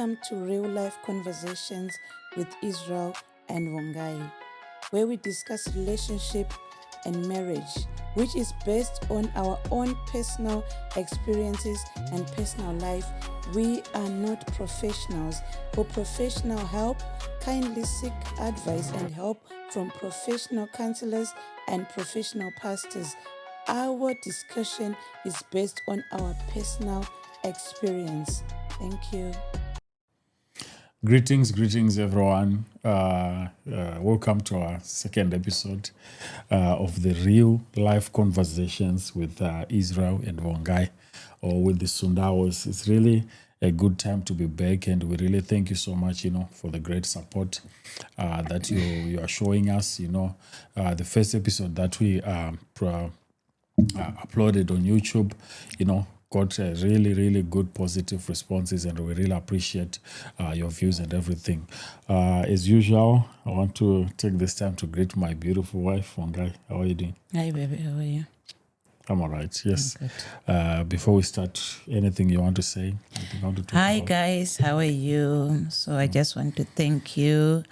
Welcome to Real Life Conversations with Israel and Vongai, where we discuss relationship and marriage, which is based on our own personal experiences and personal life. We are not professionals. For professional help, kindly seek advice and help from professional counselors and professional pastors. Our discussion is based on our personal experience. Thank you. Greetings, everyone. Welcome to our second episode of the Real Life Conversations with Israel and Vongai, or with the Sundawoz. It's really a good time to be back, and we really thank you so much, for the great support that you are showing us. The first episode that we uploaded on YouTube, got really good positive responses, and we really appreciate your views and everything. As usual, I want to take this time to greet my beautiful wife, Vongai. How are you doing? Hi, baby. How are you? I'm all right, yes. I'm good. Before we start, anything you want to say? Anything you want to talk Hi, about? guys. How are you? So I just want to thank you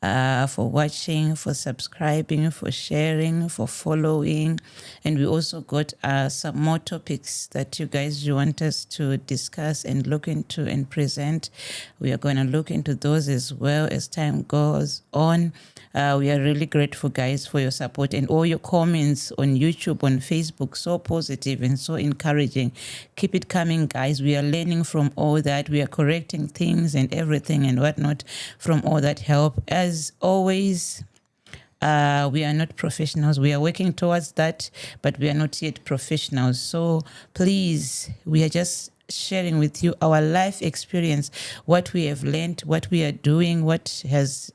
for watching, for subscribing, for sharing, for following. And we also got some more topics that you guys want us to discuss and look into and present. We are going to look into those as well as time goes on. We are really grateful, guys, for your support and all your comments on YouTube, on Facebook. So positive and so encouraging. Keep it coming, guys. We are learning from all that. We are correcting things and everything and whatnot from all that help. As always, we are not professionals. We are working towards that, but we are not yet professionals. So please, we are just sharing with you our life experience, what we have learned, what we are doing, what has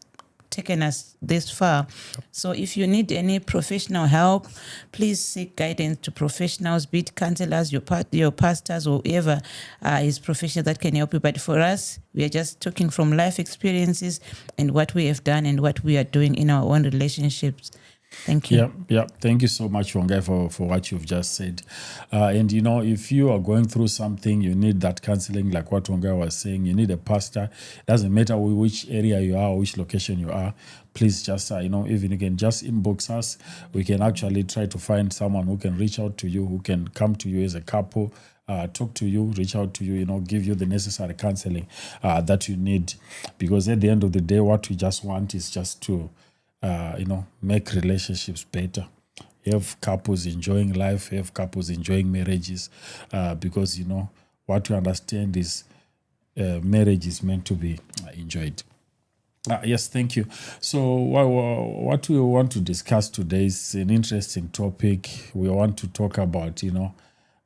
taken us this far. So if you need any professional help, please seek guidance to professionals, be it counselors, your pastors, or whoever is professional that can help you. But for us, we are just talking from life experiences and what we have done and what we are doing in our own relationships. Thank you. Yeah. Thank you so much, Vongai, for what you've just said. And if you are going through something, you need that counseling, like what Vongai was saying. You need a pastor. It doesn't matter which area you are, or which location you are. Please just, even you can just inbox us. We can actually try to find someone who can reach out to you, who can come to you as a couple, talk to you, reach out to you, give you the necessary counseling that you need. Because at the end of the day, what we just want is just to make relationships better. Have couples enjoying life, have couples enjoying marriages, because, what we understand is marriage is meant to be enjoyed. Yes, thank you. So what we want to discuss today is an interesting topic. We want to talk about,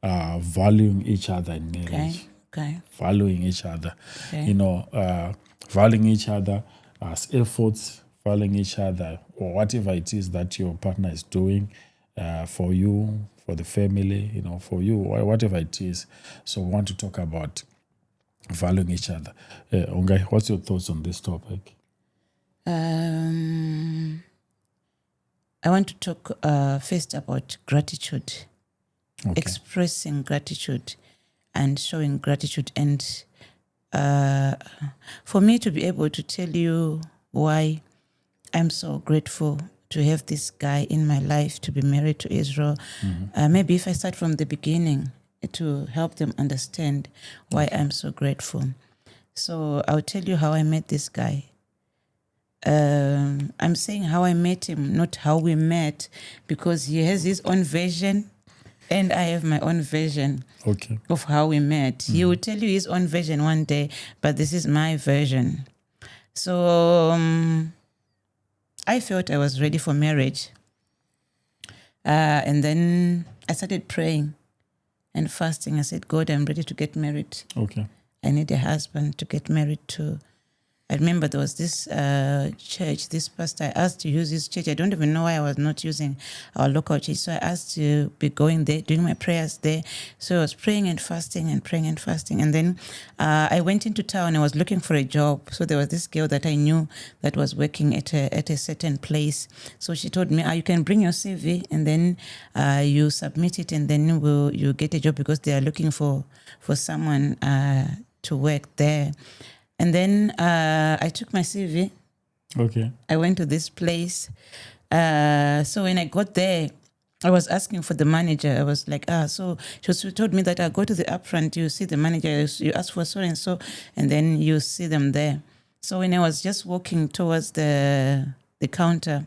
valuing each other in marriage. Okay. Valuing each other. Okay. Valuing each other as efforts, valuing each other, or whatever it is that your partner is doing for you, for the family, for you, whatever it is. So we want to talk about valuing each other. Vongai, what's your thoughts on this topic? I want to talk first about gratitude, expressing gratitude and showing gratitude. And for me to be able to tell you why I'm so grateful to have this guy in my life, to be married to Israel. Maybe if I start from the beginning to help them understand why I'm so grateful. So I'll tell you how I met this guy. I'm saying how I met him, not how we met, because he has his own version and I have my own version of how we met. He will tell you his own version one day, but this is my version. So I felt I was ready for marriage. And then I started praying and fasting. I said, God, I'm ready to get married. I need a husband to get married to. I remember there was this church, this pastor, I asked to use his church. I don't even know why I was not using our local church. So I asked to be going there, doing my prayers there. So I was praying and fasting and praying and fasting. And then I went into town. I was looking for a job. So there was this girl that I knew that was working at a certain place. So she told me, you can bring your CV and then you submit it and then you get a job because they are looking for someone to work there. And then I took my CV. Okay. I went to this place. So when I got there, I was asking for the manager. I was like, so she told me that I go to the upfront, you see the manager, you ask for so and so, and then you see them there. So when I was just walking towards the counter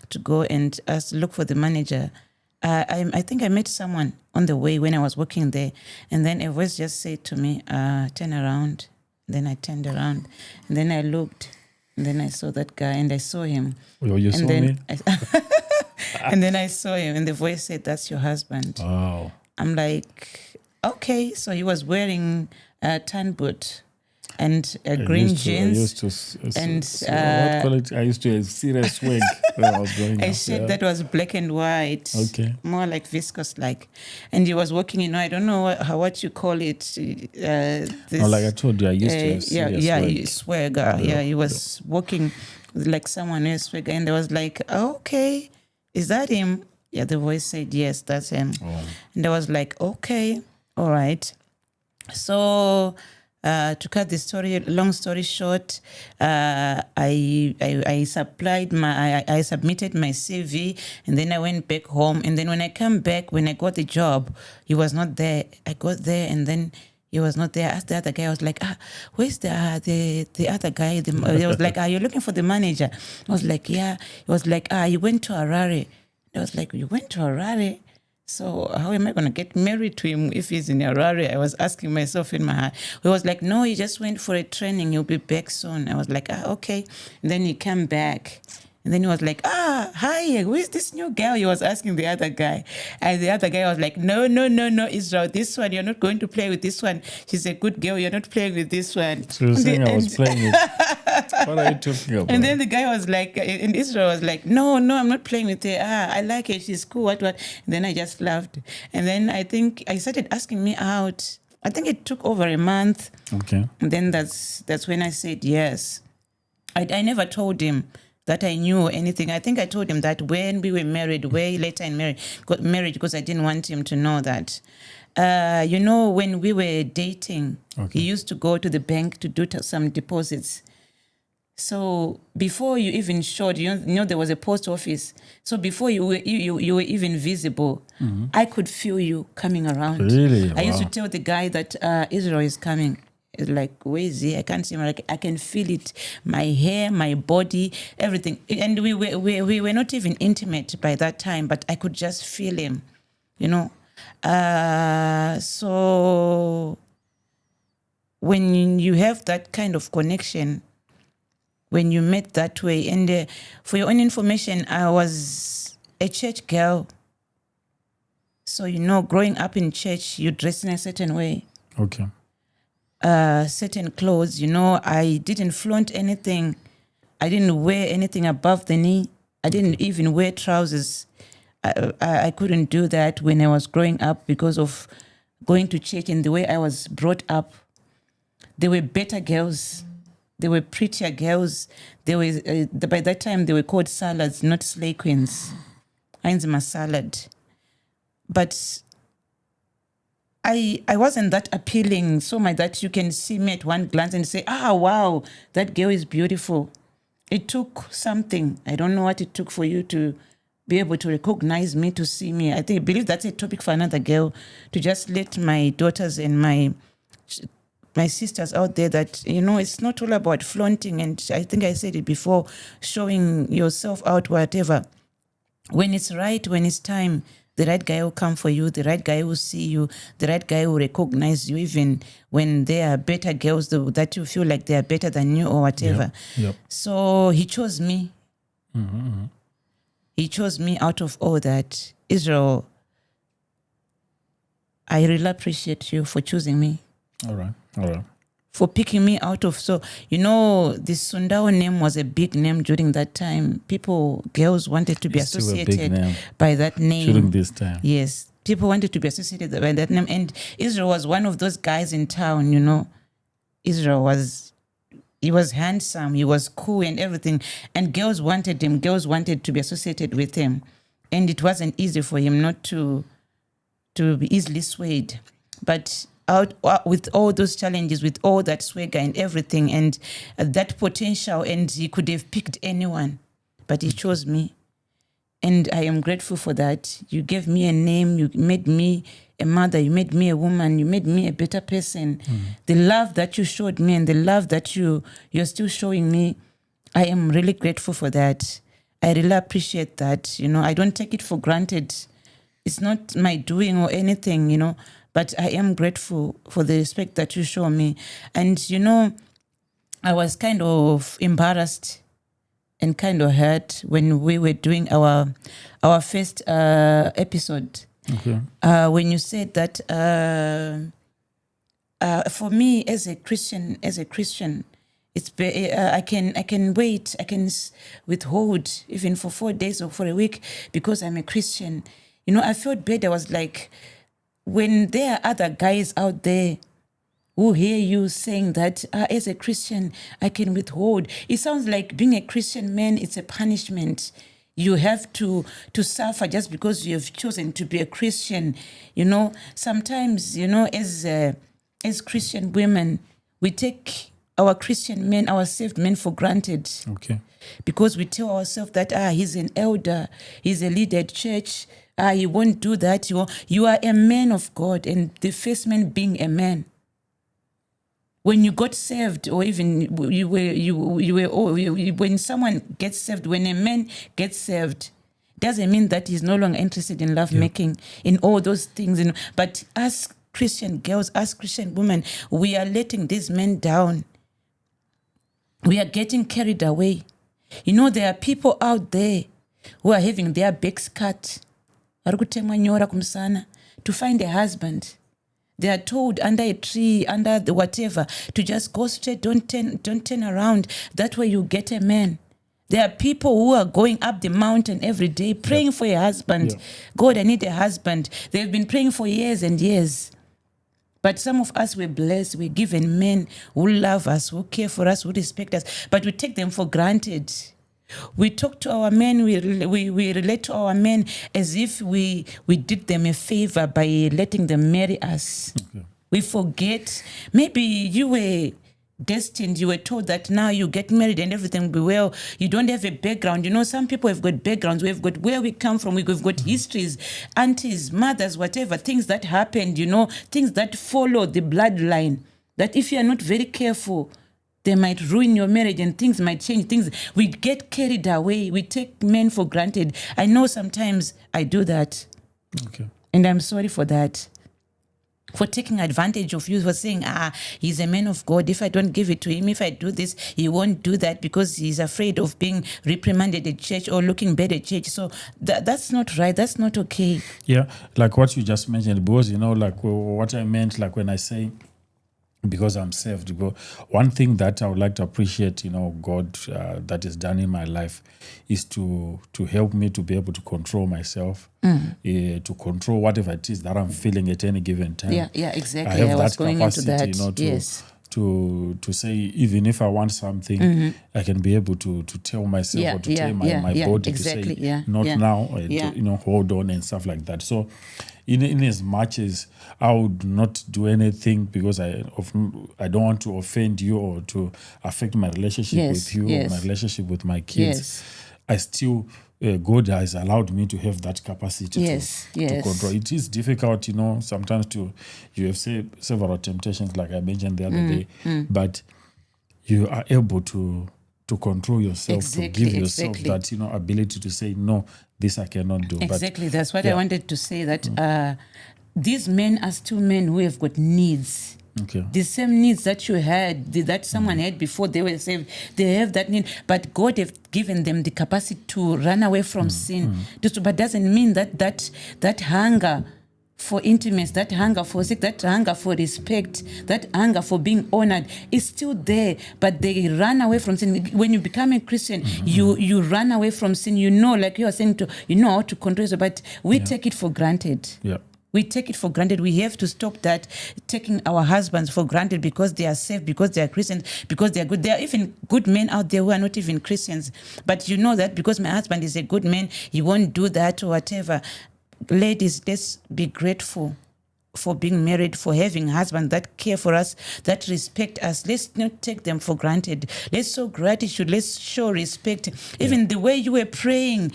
to go and look for the manager, I think I met someone on the way when I was walking there, and then a voice just said to me, turn around. And then I turned around, and then I looked, and then I saw that guy, and I saw him. Oh, you saw me? And then I saw him, and the voice said, "That's your husband." Wow. I'm like, okay. So he was wearing a tan boot and green jeans. I used to have serious swag when I was growing up. A shirt that was black and white. Okay. More like viscose like. And he was walking, I don't know what you call it. Like I told you, I used to have serious swag. Swagger. Yeah, he was walking like someone else swagger. And I was like, okay, is that him? Yeah, the voice said, yes, that's him. Oh. And I was like, okay, all right. So to cut the long story short, I submitted my CV, and then I went back home. And then when I come back, when I got the job, he was not there. I got there, and then he was not there. I asked the other guy. I was like, where's the other guy? He was like, you're looking for the manager? I was like, yeah. He was like, you went to Harare. I was like, you went to Harare? So how am I going to get married to him if he's in Harare? I was asking myself in my heart. He was like, no, he just went for a training. He'll be back soon. I was like, okay. And then he came back. And then he was like, hi, who is this new girl? He was asking the other guy. And the other guy was like, no, Israel, this one, you're not going to play with this one. She's a good girl. You're not playing with this one. So you're saying I was playing with... What are you talking about? And then the guy was like, and Israel was like, no, I'm not playing with her. I like her. She's cool. What? And then I just laughed. And then I think I started asking me out. I think it took over a month. Okay. And then that's when I said yes. I never told him that I knew anything. I think I told him that when we were married, way later got married because I didn't want him to know that. When we were dating, He used to go to the bank to do some deposits. So before you even showed, there was a post office. So before you were even visible, I could feel you coming around. Really? I used to tell the guy that Israel is coming. It's like, where is he? I can't see him. Like, I can feel it. My hair, my body, everything. And we were not even intimate by that time, but I could just feel him, So when you have that kind of connection, when you met that way, and for your own information, I was a church girl. So, growing up in church, you dress in a certain way. Okay. Certain clothes, I didn't flaunt anything. I didn't wear anything above the knee. I didn't even wear trousers. I couldn't do that when I was growing up because of going to church and the way I was brought up. There were better girls. There were prettier girls. There was by that time they were called salads, not slay queens. Einzima salad. But I wasn't that appealing so much that you can see me at one glance and say, wow, that girl is beautiful. It took something. I don't know what it took for you to be able to recognize me, to see me. I believe that's a topic for another girl, to just let my daughters and my sisters out there that, it's not all about flaunting. And I think I said it before, showing yourself out, whatever. When it's right, when it's time, the right guy will come for you, the right guy will see you, the right guy will recognize you, even when there are better girls that you feel like they are better than you or whatever. Yep. So he chose me. Mm-hmm. He chose me out of all that. Israel, I really appreciate you for choosing me. All right. For picking me out of, the Sundawoz name was a big name during that time. Girls wanted to be associated by that name. During this time. Yes. People wanted to be associated by that name. And Israel was one of those guys in town, Israel he was handsome, he was cool and everything. And girls wanted him. Girls wanted to be associated with him. And it wasn't easy for him not to be easily swayed. But out with all those challenges, with all that swagger and everything, and that potential, and he could have picked anyone, but he chose me. And I am grateful for that. You gave me a name, you made me a mother, you made me a woman, you made me a better person. The love that you showed me and the love that you're still showing me, I am really grateful for that. I really appreciate that. You know, I don't take it for granted. It's not my doing or anything, you know, but I am grateful for the respect that you show me. And, you know, I was kind of embarrassed and kind of hurt when we were doing our first episode. Okay. When you said that for me as a Christian, it's I can wait, I can withhold even for 4 days or for a week because I'm a Christian. You know, I felt bad. I was like, when there are other guys out there who hear you saying that as a Christian, I can withhold. It sounds like being a Christian man, it's a punishment. You have to suffer just because you have chosen to be a Christian. You know, sometimes, you know, as Christian women, we take our Christian men, our saved men for granted. Okay. Because we tell ourselves that, he's an elder, he's a leader at church, he won't do that. You are a man of God, and the first man being a man. When you got saved, or even when someone gets saved, when a man gets saved, doesn't mean that he's no longer interested in love making, in all those things. But as Christian girls, as Christian women, we are letting these men down. We are getting carried away. You know, there are people out there who are having their backs cut to find a husband. They are told under a tree, under the whatever, to just go straight, don't turn around. That way you get a man. There are people who are going up the mountain every day praying for a husband. God, I need a husband. They've been praying for years and years. But some of us were blessed. We're given men who love us, who care for us, who respect us. But we take them for granted. We talk to our men, we relate to our men as if we did them a favor by letting them marry us. Okay. We forget. Maybe you were destined, you were told that now you get married and everything will be well. You don't have a background. You know, some people have got backgrounds. We've got where we come from. We've got histories, aunties, mothers, whatever, things that happened, you know, things that follow the bloodline, that if you are not very careful, they might ruin your marriage and things might change. We get carried away. We take men for granted. I know sometimes I do that. Okay. And I'm sorry for that. For taking advantage of you, for saying, he's a man of God. If I don't give it to him, if I do this, he won't do that because he's afraid of being reprimanded at church or looking bad at church. So that's not right. That's not okay. Yeah, like what you just mentioned, because, you know, like what I meant, like when I say, because I'm saved. One thing that I would like to appreciate, you know, God that is done in my life is to help me to be able to control myself, to control whatever it is that I'm feeling at any given time. Yeah, exactly. I have was that going capacity, into that. you know, Yes. to say, even if I want something, I can be able to tell myself or to tell my body exactly. to say, not now, and to, you know, hold on and stuff like that. So in as much as I would not do anything because I don't want to offend you or to affect my relationship with you or my relationship with my kids, I still, God has allowed me to have that capacity to control. It is difficult, you know, sometimes you have several temptations, like I mentioned the other day, but you are able to control yourself, to give yourself that, you know, ability to say, no, this I cannot do. Exactly. That's what I wanted to say, that these men are still men who have got needs. Okay. The same needs that you had, that someone had before they were saved, they have that need. But God has given them the capacity to run away from sin. But doesn't mean that hunger for intimacy, that hunger for sex, that hunger for respect, that hunger for being honored is still there, but they run away from sin. When you become a Christian, you run away from sin. You know, like you are saying, you know how to control it, but we take it for granted. Yeah. We take it for granted. We have to stop that, taking our husbands for granted because they are safe, because they are Christians, because they are good. There are even good men out there who are not even Christians. But you know that because my husband is a good man, he won't do that or whatever. Ladies, let's be grateful for being married, for having husbands that care for us, that respect us. Let's not take them for granted. Let's show gratitude. Let's show respect. Even the way you were praying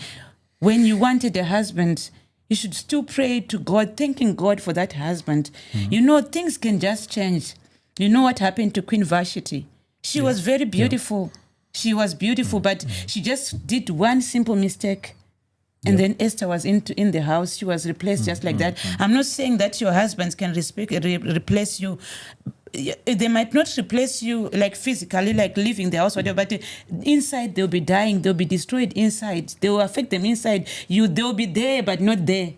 when you wanted a husband, you should still pray to God, thanking God for that husband. You know, things can just change. You know what happened to Queen Vashti? She was very beautiful. She was beautiful, but she just did one simple mistake. And then Esther was in the house. She was replaced just like that. I'm not saying that your husbands can replace you. They might not replace you like physically, like leaving the house, whatever, but inside they'll be dying. They'll be destroyed inside. They will affect them inside. They'll be there, but not there.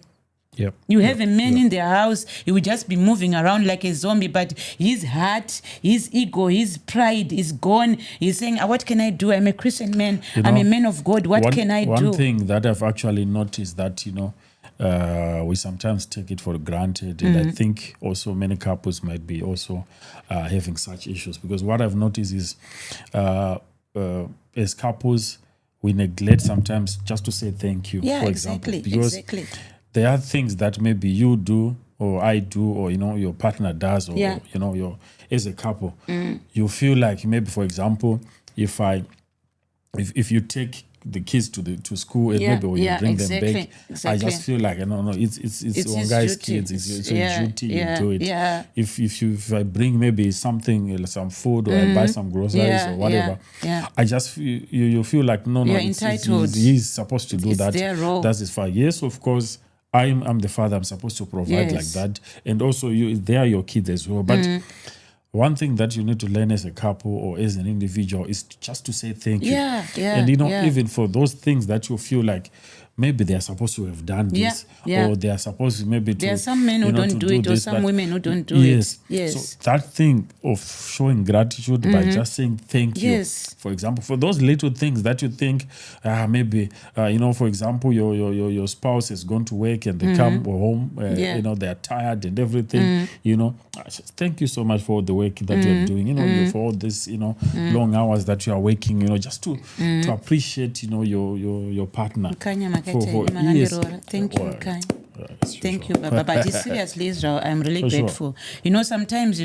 Yep. You have a man in their house, he will just be moving around like a zombie, but his heart, his ego, his pride is gone. He's saying, what can I do? I'm a Christian man. I'm a man of God. What can I do? One thing that I've actually noticed that, we sometimes take it for granted. And I think also many couples might be also having such issues. Because what I've noticed is as couples, we neglect sometimes just to say thank you, for example. Because there are things that maybe you do or I do or, your partner does or, as a couple. You feel like maybe, for example, if you take the kids to school and maybe when you bring them back, I just feel like, no, it's Vongai's kids. It's your duty, you do it. Yeah. If I bring maybe something, some food or I buy some groceries or whatever, I just feel, you feel like, no, you're entitled. He's supposed to do that. Their role. That's his fault. Yes, of course, I'm the father. I'm supposed to provide like that. And also, they are your kids as well. But one thing that you need to learn as a couple or as an individual is just to say thank you. And, even for those things that you feel like maybe they are supposed to have done this or they are supposed to maybe to... There are some men who don't do it or some women who don't do it. Yes. So that thing of showing gratitude by just saying thank you. For example, for those little things that you think maybe, for example, your spouse has gone to work and they come home, they are tired and everything, thank you so much for the work that you're doing, for all this, long hours that you are working, just to appreciate, your partner. Thank you, Kai. Thank you, Baba. But seriously, Israel, I'm really grateful. Sometimes,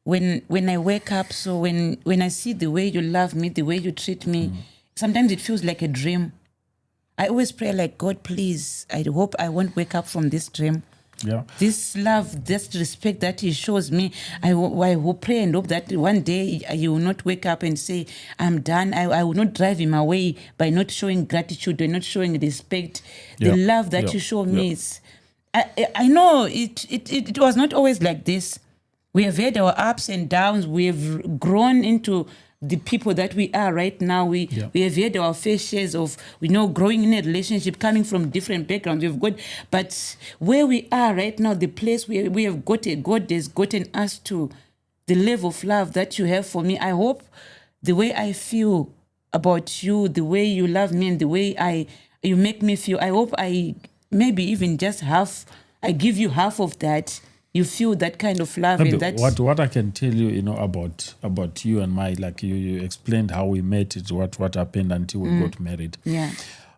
when I wake up, so when I see the way you love me, the way you treat me, sometimes it feels like a dream. I always pray like, God, please, I hope I won't wake up from this dream. Yeah. This love, this respect that he shows me, I will pray and hope that one day he will not wake up and say, I'm done. I will not drive him away by not showing gratitude or not showing respect. The love that you show me is... I know it was not always like this. We have had our ups and downs. We have grown into the people that we are right now. We have had our fair shares of, growing in a relationship, coming from different backgrounds. But where we are right now, the place where we have gotten, God has gotten us to the level of love that you have for me. I hope the way I feel about you, the way you love me and the way you make me feel, I hope I maybe even just I give you half of that. You feel that kind of love. And that what I can tell you, about you and my, like you explained how we met, it, what happened until we got married. Yeah,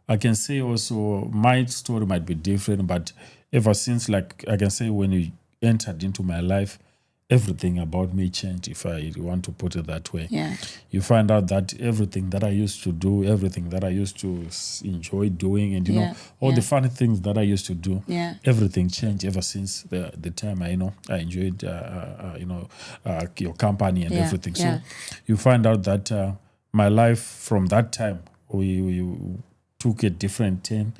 I can say also my story might be different, but ever since, like I can say, when you entered into my life, everything about me changed, if I want to put it that way. Yeah, you find out that everything that I used to do, everything that I used to enjoy doing, and all the funny things that I used to do, everything changed ever since the time I enjoyed your company and everything. So you find out that my life from that time, we took a different turn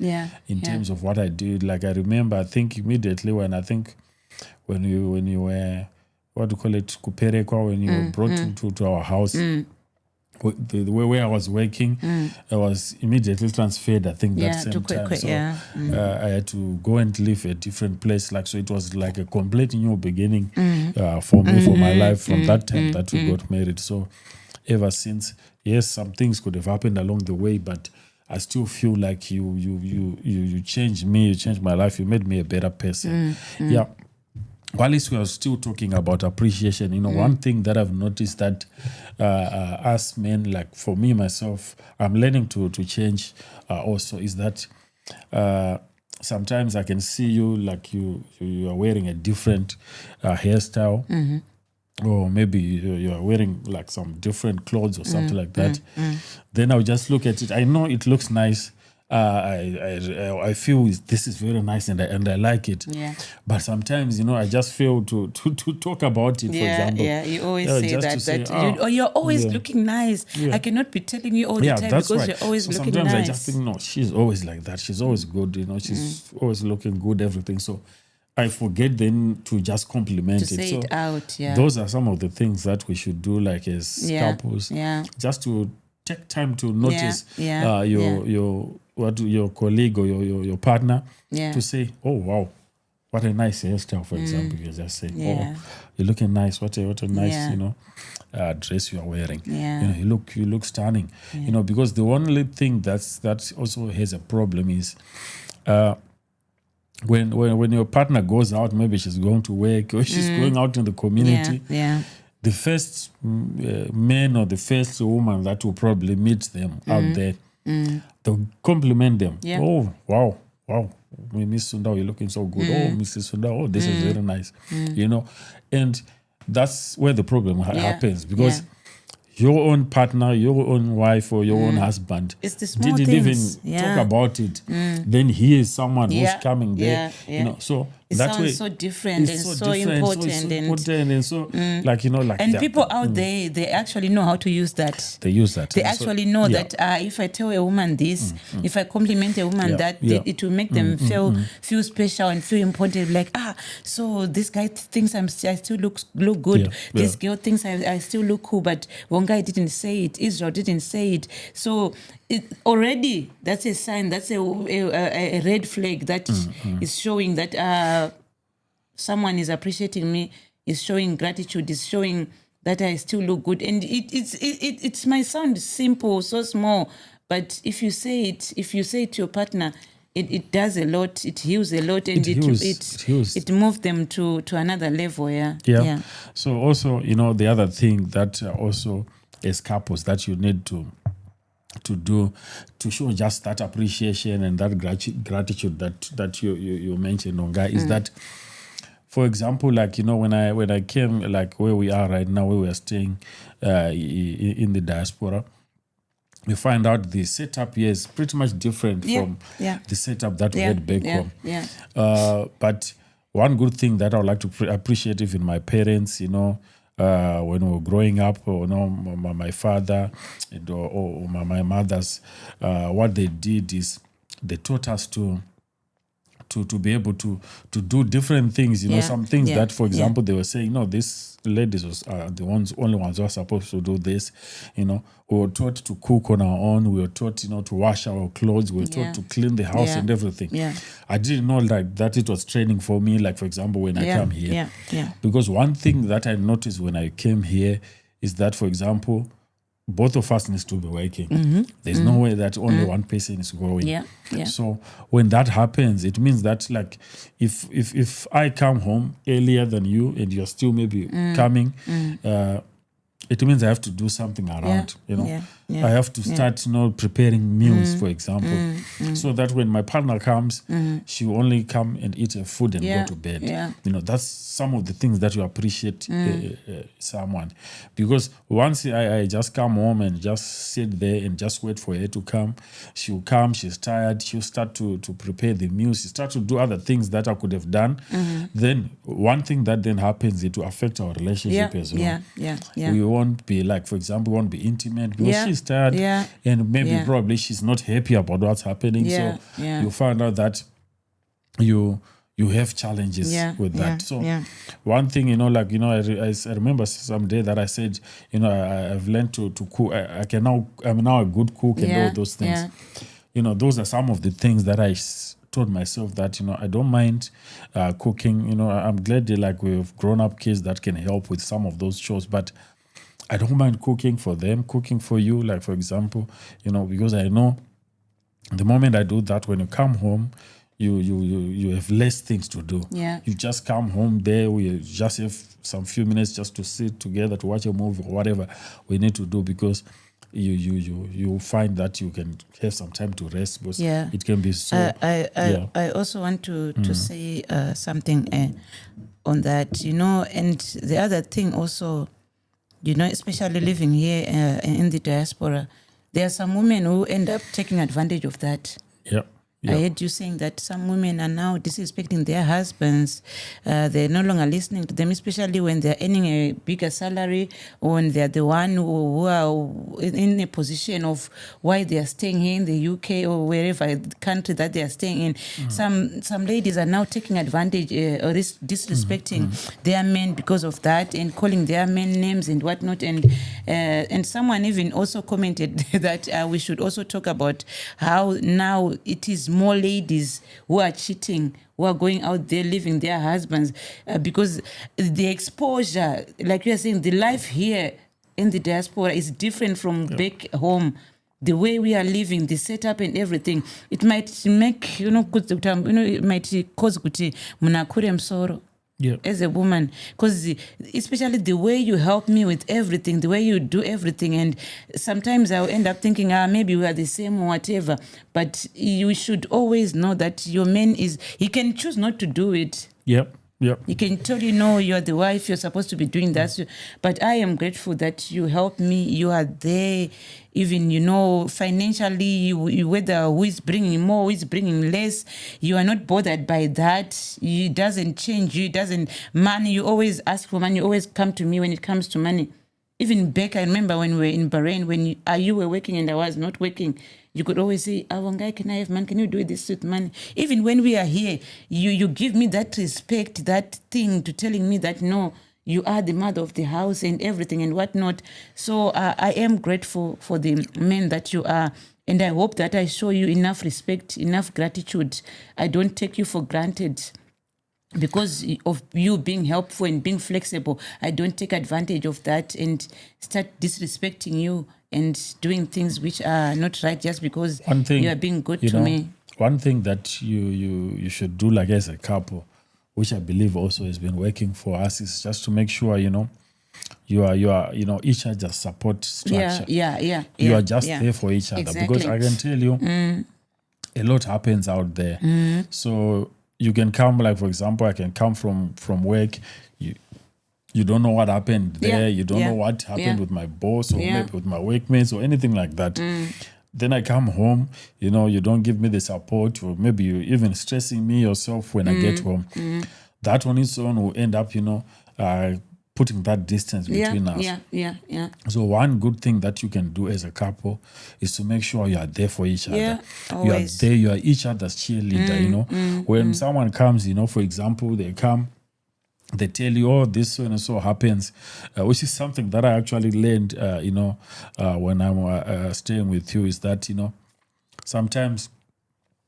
in terms of what I did. Like I remember, I think immediately when you were, what do you call it, kuperekwa, when you were brought to our house, the way where I was working, I was immediately transferred, I think, that same time. So I had to go and live a different place. Like, so it was like a complete new beginning for me, for my life from that time that we got married. So ever since, yes, some things could have happened along the way, but I still feel like you changed me, you changed my life, you made me a better person. Yeah. While we are still talking about appreciation, one thing that I've noticed that us men, like for me, myself, I'm learning to change also is that sometimes I can see you like you are wearing a different hairstyle, or maybe you are wearing like some different clothes or something like that. Then I'll just look at it. I know it looks nice. I feel this is very nice and I like it. Yeah. But sometimes, I just fail to talk about it, for example. Yeah, you always say just that. to say, You're always looking nice. Yeah. I cannot be telling you all the time that's because right. you're always So looking sometimes nice. I just think, no, she's always like that. She's always good, she's always looking good, everything. So I forget then to just compliment to it. say So it out, yeah. those are some of the things that we should do, like as couples. Yeah. Just to take time to notice your colleague or your partner, to say, oh wow, what a nice hairstyle, for example. You just say, oh, you're looking nice. What a nice dress you are wearing. Yeah. You look stunning. Because the only thing that also has a problem is when your partner goes out, maybe she's going to work or she's going out in the community. The first man or the first woman that will probably meet them out there, they'll compliment them. Oh, wow, Miss Sundawoz, you're looking so good. Oh, Mrs. Sundawoz, this is very nice. And that's where the problem happens, because your own partner, your own wife, or your own husband it's the small didn't things. even talk about it. Then he is someone who's coming there. So it that sounds way, so different and so different, important. and so like and people out there, they actually know how to use that. They use that. They actually know that if I tell a woman this, if I compliment a woman that, it will make them feel special and feel important. Like, so this guy thinks I still look good. This girl thinks I still look cool, but Vongai didn't say it. Israel didn't say it. So already that's a sign. That's a red flag that is showing that someone is appreciating me, is showing gratitude, is showing that I still look good. And it might sound simple, so small, but if you say it to your partner, it does a lot. It heals a lot, and it moves them to another level. Yeah. So also, the other thing that also as couples that you need to do to show just that appreciation and that gratitude that you mentioned, Vongai, is that, for example, like when I came, like where we are right now, where we are staying in the diaspora, we find out the setup here is pretty much different from the setup that we had back home. But one good thing that I would like to appreciate, even my parents, when we were growing up, my father or my mothers, what they did is they taught us to be able to do different things, some things that, for example, they were saying, no, these ladies are the only ones who are supposed to do this. We were taught to cook on our own. We were taught, to wash our clothes. We were taught to clean the house and everything. I didn't know like that it was training for me, like, for example, when I come here. Because one thing that I noticed when I came here is that, for example, both of us needs to be working. There's no way that only one person is going. So when that happens, it means that, like, if I come home earlier than you and you're still maybe coming, it means I have to do something around. I have to start, preparing meals, for example, so that when my partner comes, she will only come and eat her food and go to bed. That's some of the things that you appreciate someone, because once I just come home and just sit there and just wait for her to come, she'll come, she's tired, she'll start to prepare the meals, she start to do other things that I could have done. Then one thing that then happens, it will affect our relationship as well. We won't be, like, for example, we won't be intimate because she's tired, and maybe probably she's not happy about what's happening. So you find out that you have challenges with that. So one thing, I remember someday that I said, I've learned to cook. I'm now a good cook and all those things. Those are some of the things that I told myself that, I don't mind cooking. I'm glad we've grown up kids that can help with some of those chores, but I don't mind cooking for them, cooking for you, like, for example, because I know the moment I do that, when you come home, you have less things to do. You just come home there, we just have some few minutes just to sit together, to watch a movie or whatever we need to do, because you find that you can have some time to rest, because Yeah. it can be so. I also want to say something on that, and the other thing also, especially living here in the diaspora, there are some women who end up taking advantage of that. Yeah. I heard you saying that some women are now disrespecting their husbands. They're no longer listening to them, especially when they're earning a bigger salary, or when they're the one who are in a position of why they are staying here in the UK or wherever country that they are staying in. Some ladies are now taking advantage or disrespecting their men because of that, and calling their men names and whatnot. And someone even also commented that we should also talk about how now it is more ladies who are cheating, who are going out there leaving their husbands, because the exposure, like you are saying, the life here in the diaspora is different from back home. The way we are living, the setup and everything, it might make, it might cause kuti munakure msoro. Yeah. As a woman, because especially the way you help me with everything, the way you do everything, and sometimes I'll end up thinking, maybe we are the same or whatever, but you should always know that your man he can choose not to do it. Yep. He can tell you, no, you're the wife, you're supposed to be doing that. But I am grateful that you help me. You are there, even, financially, whether who is bringing more, who is bringing less. You are not bothered by that. It doesn't change you. It doesn't, money, you always ask for money. You always come to me when it comes to money. Even back, I remember when we were in Bahrain, when you were working and I was not working, you could always say, Vongai, can I have money? Can you do this with money? Even when we are here, you give me that respect, that thing to telling me that, no, you are the mother of the house and everything and whatnot. So I am grateful for the men that you are. And I hope that I show you enough respect, enough gratitude. I don't take you for granted. Because of you being helpful and being flexible, I don't take advantage of that and start disrespecting you and doing things which are not right just because you are being good to me. One thing that you should do, like as a couple, which I believe also has been working for us, is just to make sure you are each other's support structure. Yeah. You are just there for each other. Exactly. Because I can tell you, a lot happens out there. So you can come, like for example, I can come from work. You don't know what happened there. You don't know what happened with my boss or maybe with my workmates or anything like that. Then I come home, you don't give me the support, or maybe you're even stressing me yourself when I get home. That on its own will end up, putting that distance between us. Yeah. So one good thing that you can do as a couple is to make sure you are there for each other. Always. You are there, you are each other's cheerleader, When someone comes, for example, they come, they tell you, oh, this so and so happens, which is something that I actually learned, when I'm staying with you, is that, sometimes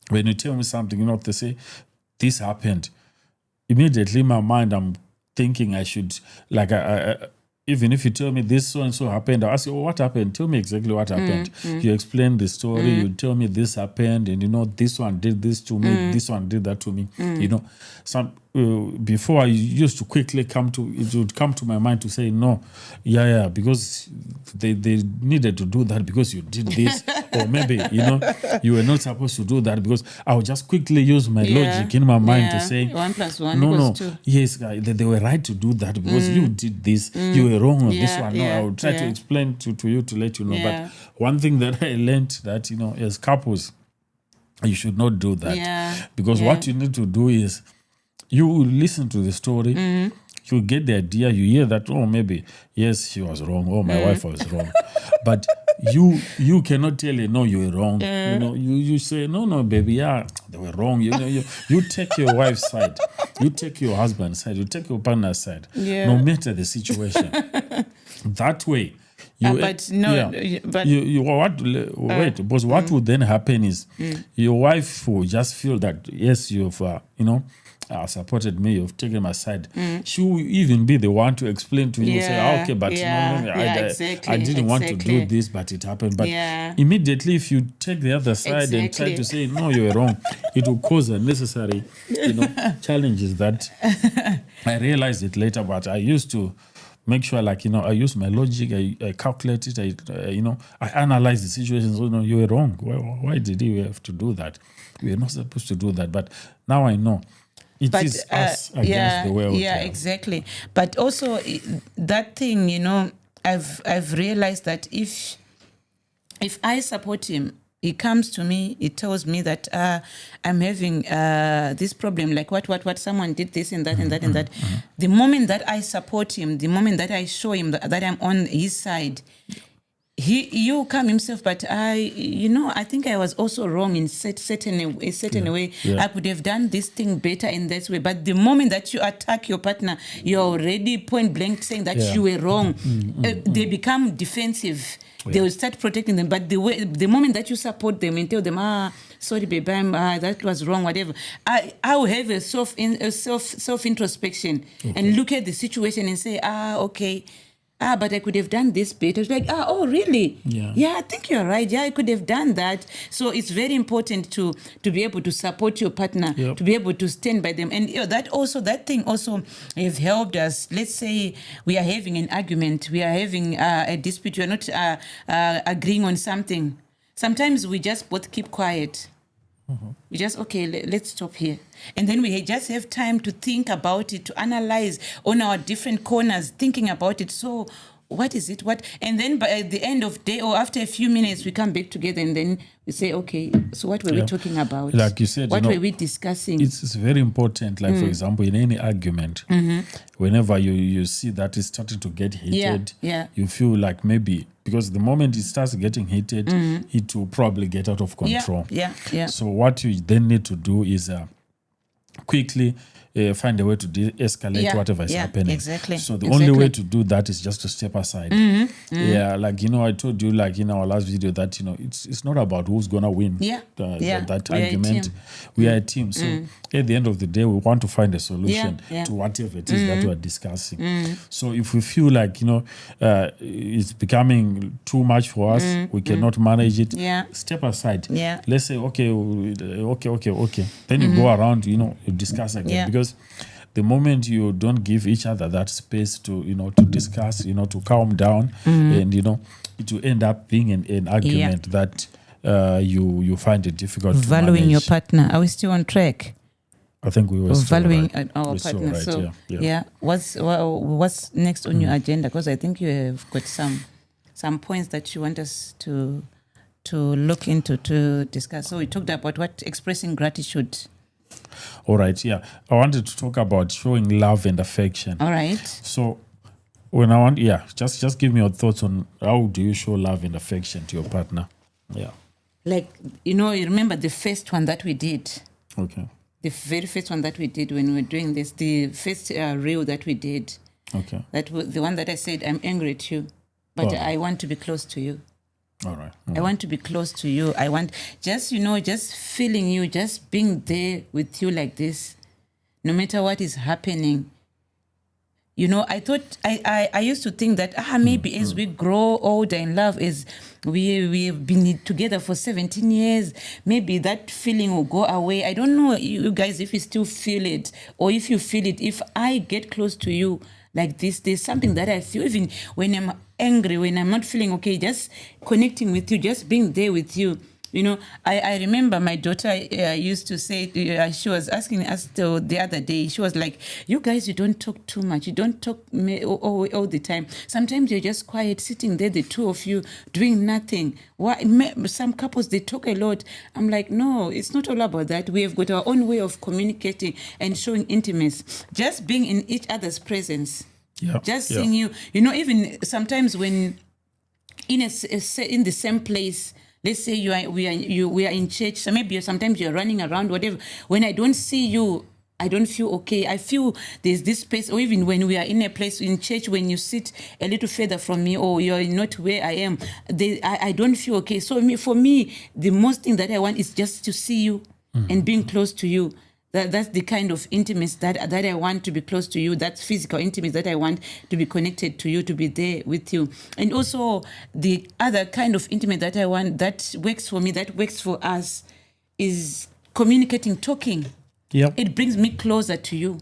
when you tell me something, they say, this happened. Immediately in my mind, I'm thinking I should, like, even if you tell me this so and so happened, I'll ask you, what happened? Tell me exactly what happened. You explain the story, you tell me this happened, and this one did this to me, this one did that to me. Before I used to quickly it would come to my mind to say, no, because they needed to do that because you did this, or maybe, you were not supposed to do that, because I would just quickly use my logic in my mind to say, 1 + 1 no, = 2. yes, they were right to do that because you did this, you were wrong on this one. No, I would try to explain to you to let you know. But one thing that I learned that, as couples, you should not do that. Because what you need to do is, you will listen to the story, you get the idea, you hear that, oh, maybe, yes, she was wrong, oh, my wife was wrong. But you cannot tell her, no, you were wrong. You say, no, baby, they were wrong. You take your wife's side, you take your husband's side, you take your partner's side, no matter the situation. That way, because what would then happen is your wife will just feel that, yes, you've supported me, you've taken my side. She will even be the one to explain to you, say, okay, but I didn't want to do this, but it happened. But immediately, if you take the other side and try to say, no, you're wrong, it will cause unnecessary challenges that I realized it later, but I used to make sure, like, I use my logic, I calculate it, I analyze the situation. So, no, you were wrong. Why did you have to do that? We are not supposed to do that. But now I know it is us against the world. Yeah, exactly. But also that thing, I've realized that if I support him, he comes to me, he tells me that I'm having this problem, like what someone did this and that and that and that. The moment that I support him, the moment that I show him that I'm on his side, he'll come himself, but I think I was also wrong in certain way. Yeah. I could have done this thing better in this way. But the moment that you attack your partner, you're already point blank saying that you were wrong. They become defensive. They will start protecting them. But the moment that you support them and tell them, sorry, babe, that was wrong, whatever, I will have a self introspection and look at the situation and say, okay. But I could have done this better. It's like, oh, really? Yeah, I think you're right. Yeah, I could have done that. So it's very important to be able to support your partner, to be able to stand by them. And that thing also have helped us. Let's say we are having an argument, we are having a dispute, we are not agreeing on something. Sometimes we just both keep quiet. We just, let's stop here. And then we just have time to think about it, to analyze on our different corners, thinking about it. So what is it? And then by the end of the day or after a few minutes, we come back together and then we say, okay, so what were we talking about? Like you said, what were we discussing? It's very important, like, for example, in any argument, whenever you see that it's starting to get heated, you feel like maybe, because the moment it starts getting heated, it will probably get out of control. Yeah. So what you then need to do is quickly find a way to de-escalate whatever is happening. Exactly. So the only way to do that is just to step aside. Yeah, like, I told you, like, in our last video that, it's not about who's going to win that argument. We are a team. So at the end of the day, we want to find a solution to whatever it is that we are discussing. So if we feel like, it's becoming too much for us, we cannot manage it, step aside. Let's say, okay. Then you go around, you discuss again. Because the moment you don't give each other that space to discuss, to calm down, and it will end up being an argument that you find it difficult to manage. Valuing your partner. Are we still on track? I think we were valuing right. our partner. Right. So yeah. What's next on your agenda? Because I think you have got some points that you want us to look into, to discuss. So we talked about expressing gratitude. All right, yeah. I wanted to talk about showing love and affection. All right. So just give me your thoughts on how do you show love and affection to your partner? Yeah. Like, you remember the first one that we did. Okay. The very first one that we did when we were doing this, the first reel that we did. Okay. That was the one that I said, I'm angry at you, but I want to be close to you. All right. I want to be close to you. I want just feeling you, just being there with you like this, no matter what is happening. I thought, I used to think that maybe as we grow older in love, as we've been together for 17 years, maybe that feeling will go away. I don't know, you guys, if you still feel it, or if you feel it, if I get close to you like this, there's something that I feel, even when I'm angry, when I'm not feeling okay, just connecting with you, just being there with you. I remember my daughter used to say, she was asking us the other day, she was like, you guys, you don't talk too much. You don't talk all the time. Sometimes you're just quiet, sitting there, the two of you, doing nothing. Some couples, they talk a lot. I'm like, no, it's not all about that. We have got our own way of communicating and showing intimacy. Just being in each other's presence. Yeah. Just seeing you. Even sometimes when in the same place, let's say we are in church, so maybe sometimes you're running around, whatever. When I don't see you, I don't feel okay. I feel there's this space, or even when we are in a place in church, when you sit a little further from me, or you're not where I am, I don't feel okay. So for me, the most thing that I want is just to see you and being close to you. That's the kind of intimacy that I want to be close to you. That's physical intimacy that I want to be connected to you, to be there with you. And also the other kind of intimacy that I want, that works for me, that works for us, is communicating, talking. Yep. It brings me closer to you.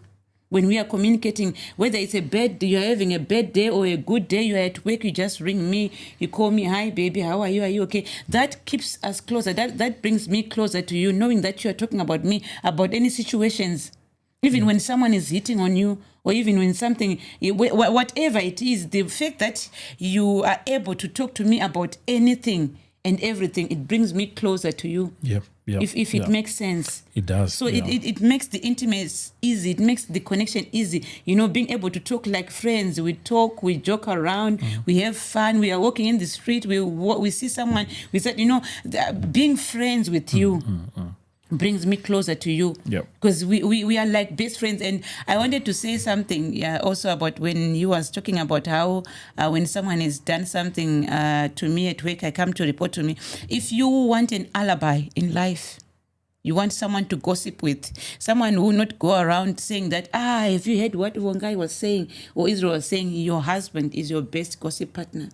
When we are communicating, whether it's you're having a bad day or a good day, you're at work, you just ring me, you call me, hi baby, how are you? Are you okay? That keeps us closer. That brings me closer to you, knowing that you are talking about me, about any situations. Even when someone is hitting on you, or even when something, whatever it is, the fact that you are able to talk to me about anything and everything, it brings me closer to you. Yep. If it makes sense. It does. So it makes the intimacy easy. It makes the connection easy. Being able to talk like friends. We talk, we joke around, we have fun. We are walking in the street, we see someone, we said, being friends with you brings me closer to you. Because we are like best friends. And I wanted to say something also about when you was talking about how when someone has done something to me at work, I come to report to me. If you want an alibi in life, you want someone to gossip with, someone who will not go around saying that, have you heard what Vongai was saying or Israel was saying? Your husband is your best gossip partner.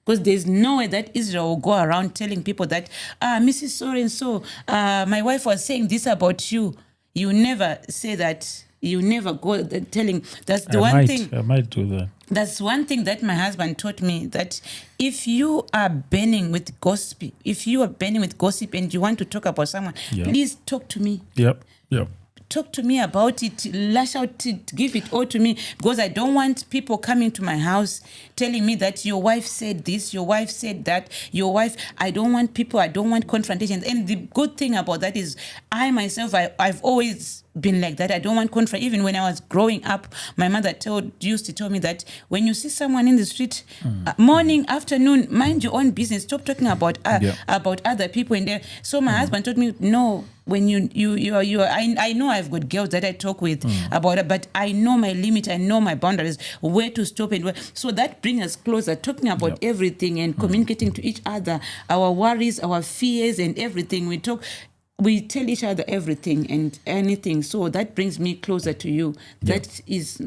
Because there's no way that Israel will go around telling people that, Mrs. So-and-so, my wife was saying this about you. You never say that. You never go telling. That's the one thing. I might do that. That's one thing that my husband taught me, that if you are burning with gossip, and you want to talk about someone, please talk to me. Yep. Talk to me about it, lash out it, give it all to me, because I don't want people coming to my house telling me that your wife said this, your wife said that, I don't want confrontations. And the good thing about that is I myself, I've always been like that. I don't want confront. Even when I was growing up, my mother used to tell me that when you see someone in the street, morning, afternoon, mind your own business. Stop talking about other people in there. So my husband told me, no, when I know I've got girls that I talk with about it, but I know my limit, I know my boundaries, where to stop and where. So that brings us closer, talking about everything and communicating to each other, our worries, our fears and everything. We tell each other everything and anything. So that brings me closer to you. That is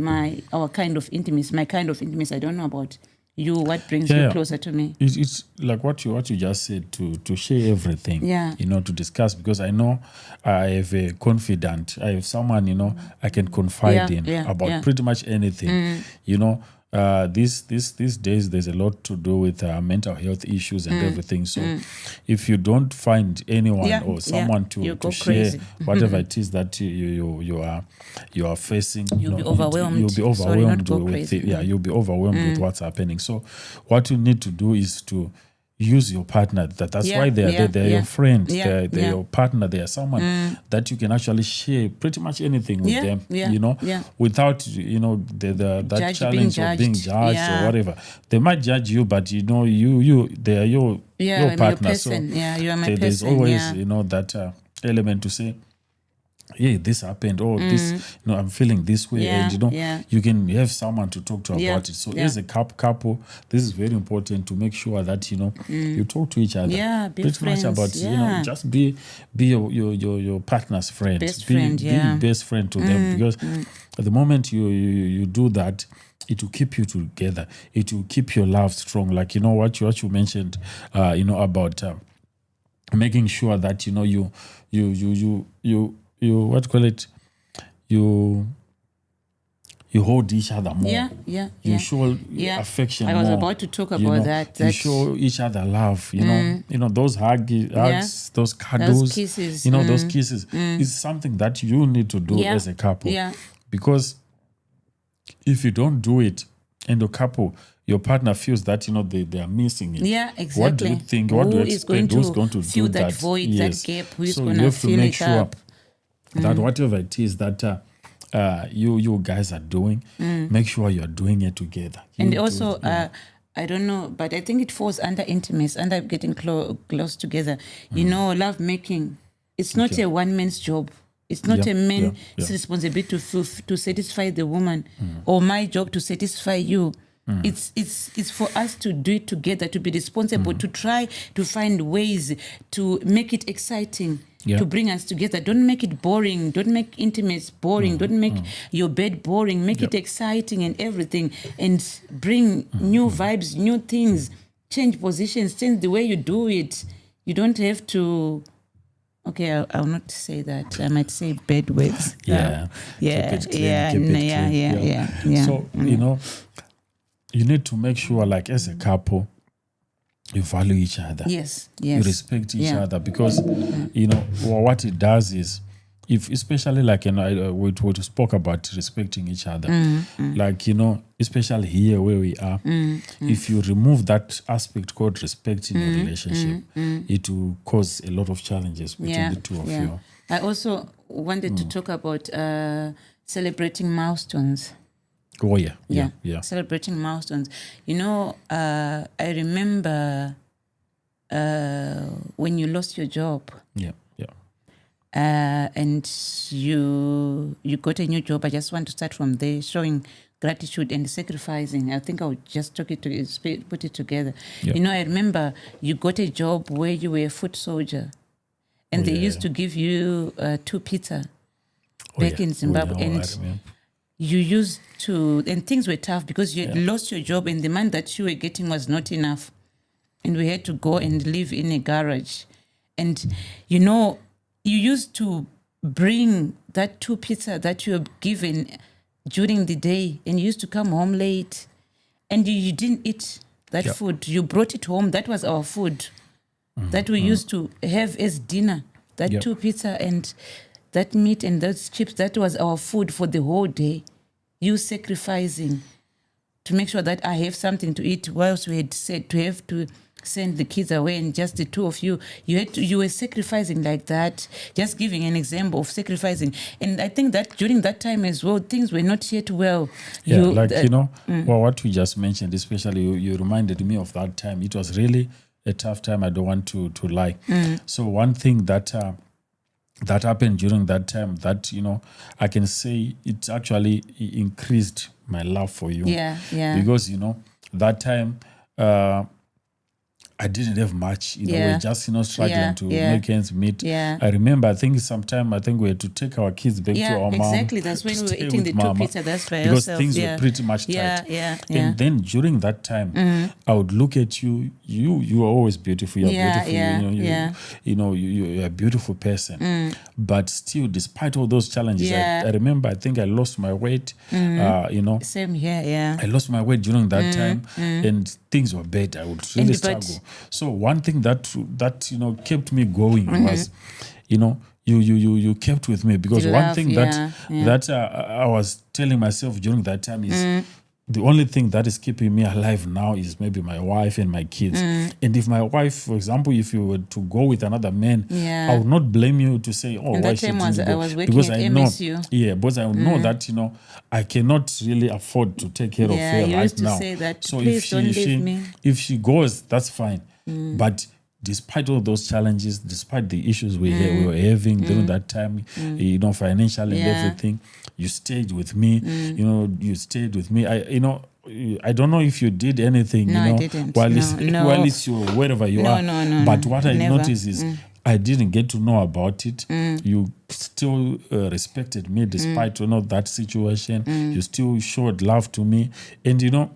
our kind of intimacy, my kind of intimacy. I don't know about you. What brings you closer to me? It's like what you just said, to share everything, to discuss, because I know I have a confidant. I have someone, I can confide in about pretty much anything, These days there's a lot to do with mental health issues and everything. So if you don't find anyone or someone to share whatever it is that you are facing, you'll be overwhelmed. You'll be overwhelmed with it. You'll be overwhelmed with what's happening. So what you need to do is to use your partner. That's why they're your friend. They're your partner. They are someone that you can actually share pretty much anything with them. Without that challenge of being judged or whatever. They might judge you, but they are your partner. So you are my person. There's always that element to say, yeah, this happened, or this, I'm feeling this way, and you can have someone to talk to about it. So as a couple, this is very important to make sure that you talk to each other, be pretty friends, much about just be your partner's friend, be best friend to them, because at the moment you do that, it will keep you together. It will keep your love strong. Like what you mentioned, about making sure that you hold each other more. You show affection more. I was about to talk about that. You show each other love. Those hugs, those cuddles, those kisses. Those kisses is something that you need to do as a couple. Because if you don't do it, and your partner feels that they are missing it. Exactly. What do you think? What do you expect? Who's going to fill do that void, that gap? Who's so going you have to make sure up? That whatever it is that you guys are doing, make sure you're doing it together. And also, I don't know, but I think it falls under intimacy, under getting close together. Love making. It's not a one man's job. It's not a man's responsibility to satisfy the woman, or my job to satisfy you. It's for us to do it together, to be responsible, to try to find ways to make it exciting, to bring us together. Don't make it boring. Don't make intimacy boring. Don't make your bed boring. Make it exciting and everything, and bring new vibes, new things, change positions, change the way you do it. You don't have to Okay, I'll not say that. I might say bad words. Yeah. Yeah. Keep it clean, Yeah. keep it Yeah. clean. Yeah. So, you know, you need to make sure, like, as a couple, you value each other. Yes. You respect each other, because, you know, what it does is, if especially like, you know, we spoke about respecting each other, like, you know, especially here where we are, if you remove that aspect called respect in your relationship, it will cause a lot of challenges between the two of you. I also wanted to talk about celebrating milestones. Oh yeah. Celebrating milestones. You know, I remember when you lost your job. Yeah. And you got a new job. I just want to start from there, showing gratitude and sacrificing. I think I'll just put it together. Yeah. You know, I remember you got a job where you were a foot soldier, and they used to give you 2 pizza back in Zimbabwe. And you used to, and things were tough because you had lost your job and the money that you were getting was not enough. And we had to go and live in a garage. And, you know, you used to bring that 2 pizza that you were given during the day, and you used to come home late, and you didn't eat that food. You brought it home. That was our food that we used to have as dinner. That 2 pizza and that meat and those chips, that was our food for the whole day. You sacrificing to make sure that I have something to eat, whilst we had said to have to send the kids away and just the 2 of you. You were sacrificing like that, just giving an example of sacrificing. And I think that during that time as well, things were not yet well. You know, well, what we just mentioned, especially you reminded me of that time. It was really a tough time. I don't want to lie. So one thing that happened during that time, that, you know, I can say it actually increased my love for you. Because, you know, that time I didn't have much, you know, we're just, you know, struggling to make ends meet. I remember, I think we had to take our kids back to our mom. Exactly. That's when we were eating the 2 pizza. That's by because yourself. Things were pretty much tight. And then during that time, I would look at you. You are always beautiful. You're beautiful. You're a beautiful person. But still, despite all those challenges, I remember, I think I lost my weight. You know, same here. I lost my weight during that time, and things were bad. I would really struggle. So one thing that you know kept me going was, you know, you kept with me, because one thing that I was telling myself during that time is the only thing that is keeping me alive now is maybe my wife and my kids. And if my wife, for example, if you were to go with another man, I would not blame you to say, oh, why she didn't go? I was working because at I MSU. know, because I know that, you know, I cannot really afford to take care of her you right used to now. say that, so please don't leave me. If she goes, that's fine. But despite all those challenges, despite the issues we were having during that time, you know, financial and everything, you stayed with me. You know, you stayed with me. I don't know if you did anything, No, you know, I didn't. while it's you wherever you are. But what I noticed is I didn't get to know about it. You still respected me despite you know that situation. You still showed love to me, and you know.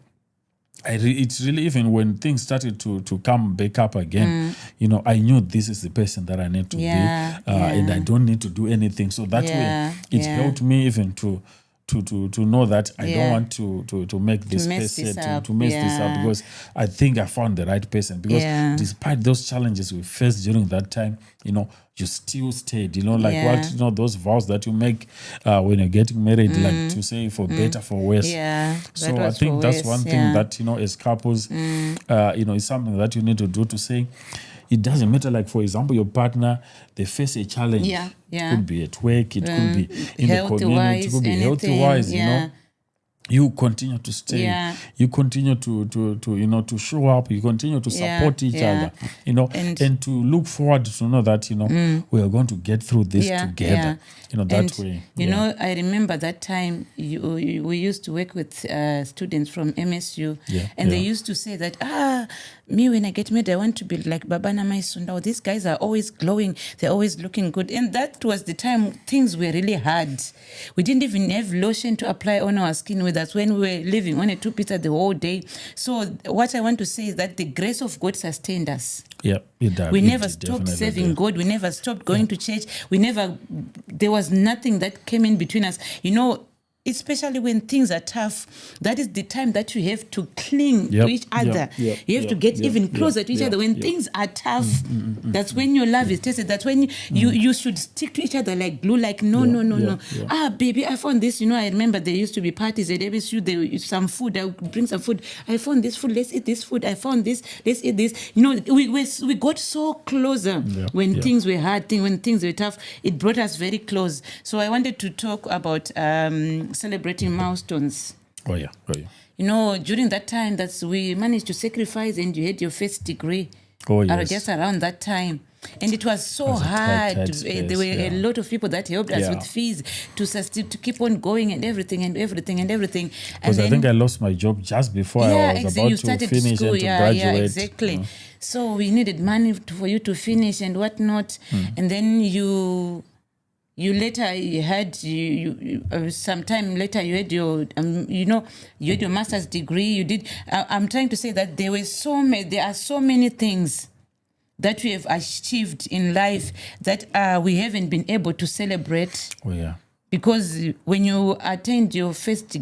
It's really, even when things started to come back up again, you know, I knew this is the person that I need to be, and I don't need to do anything. So that way, it helped me even to know that I don't want to make this person to mess this up, because I think I found the right person. Because despite those challenges we faced during that time, you know, you still stayed, you know, like what, you know, those vows that you make when you're getting married, like to say for better, for worse. So I think that's one thing that, you know, as couples, you know, is something that you need to do, to say, it doesn't matter, like, for example, your partner, they face a challenge. It could be at work, it could be in the community, it could be health-wise, you know. You continue to stay. You continue to you know, to show up. You continue to support each other, you know, and to look forward to know that, you know, we are going to get through this together. You know, that way. You know, I remember that time we used to work with students from MSU, and they used to say that, me, when I get married, I want to be like Baba and my Sundawoz. These guys are always glowing. They're always looking good. And that was the time things were really hard. We didn't even have lotion to apply on our skin with us when we were living on a 2 pizza the whole day. So what I want to say is that the grace of God sustained us. Yeah, we never stopped serving God. We never stopped going to church. There was nothing that came in between us. Especially when things are tough, that is the time that you have to cling to each other. You have to get even closer to each other. When things are tough, that's when your love is tested. That's when you should stick to each other like glue, like no. Ah, baby, I found this. I remember there used to be parties at MSU. There was some food. I would bring some food. I found this food. Let's eat this food. I found this. Let's eat this. We got so closer when things were hard, when things were tough. It brought us very close. So I wanted to talk about celebrating milestones. During that time we managed to sacrifice, and you had your first degree. Just around that time. And it was so hard. There were a lot of people that helped us with fees to keep on going and everything. Because I think I lost my job just before I was about to finish school, and to graduate. Yeah, exactly. So we needed money for you to finish and whatnot. And then you later had sometime later you had your you had your master's degree. You did. I'm trying to say that there are so many things that we have achieved in life that we haven't been able to celebrate. Because when you attained your first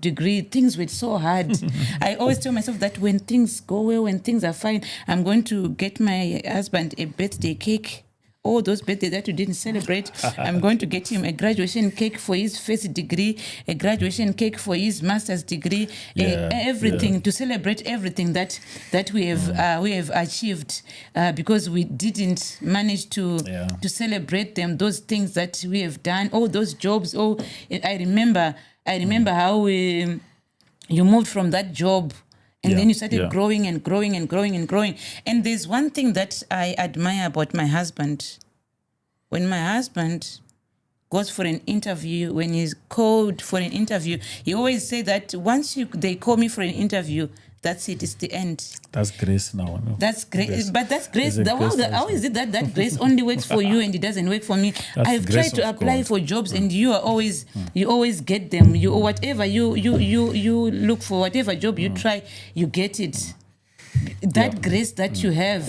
degree, things were so hard. I always tell myself that when things go well, when things are fine, I'm going to get my husband a birthday cake. All those birthdays that you didn't celebrate, I'm going to get him a graduation cake for his first degree, a graduation cake for his master's degree, everything to celebrate everything that we have achieved, because we didn't manage to celebrate them. Those things that we have done, all those jobs. I remember how you moved from that job. And then you started growing and growing and growing and growing. And there's one thing that I admire about my husband. When my husband goes for an interview, when he's called for an interview, he always say that once they call me for an interview, that's it, it's the end. That's grace now. No? That's grace. But that's grace. How is it that grace only works for you and it doesn't work for me? I've tried to apply for jobs and you always get them. Whatever you look for, whatever job you try, you get it. That grace that you have,